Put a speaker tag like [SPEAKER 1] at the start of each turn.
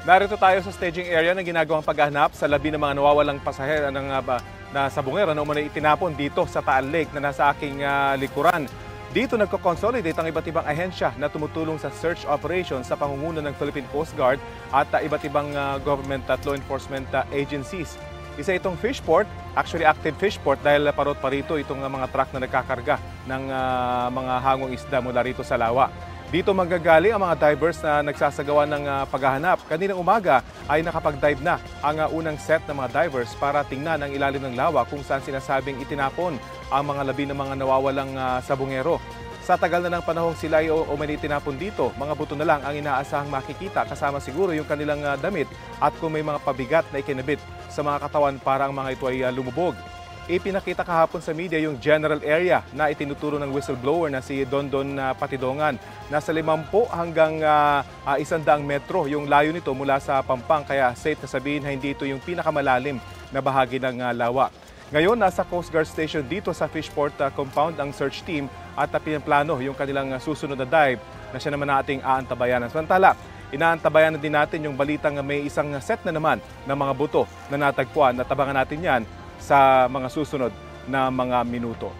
[SPEAKER 1] Narito tayo sa staging area na ginagawang paghahanap sa labi ng mga nawawalang pasahero na sabungero na umano'y itinapon dito sa Taal Lake na nasa aking likuran. Dito nagko-consolidate ang iba't ibang ahensya na tumutulong sa search operation sa pangunguna ng Philippine Coast Guard at iba't ibang government at law enforcement agencies. Isa itong fishport, actually active fishport dahil parot pa rito itong mga truck na nagkakarga ng mga hangong isda mula rito sa lawa. Dito manggagaling ang mga divers na nagsasagawa ng paghahanap. Kaninang umaga ay nakapag-dive na ang unang set ng mga divers para tingnan ang ilalim ng lawa kung saan sinasabing itinapon ang mga labi ng mga nawawalang sabungero. Sa tagal na ng panahong sila ay tinapon dito, mga buto na lang ang inaasahang makikita kasama siguro yung kanilang damit at kung may mga pabigat na ikinabit sa mga katawan para ang mga ito ay lumubog. Ipinakita kahapon sa media yung general area na itinuturo ng whistleblower na si Dondon Patidongan. Nasa 50 hanggang 100 metro yung layo nito mula sa Pampang, kaya safe na sabihin na hindi ito yung pinakamalalim na bahagi ng lawa. Ngayon, nasa Coast Guard Station dito sa Fishport compound ang search team at pinplano yung kanilang susunod na dive na siya naman ating aantabayan. Samantala, inaantabayan na din natin yung balitang may isang set na naman ng mga buto na natagpuan at tabangan natin yan sa mga susunod na mga minuto.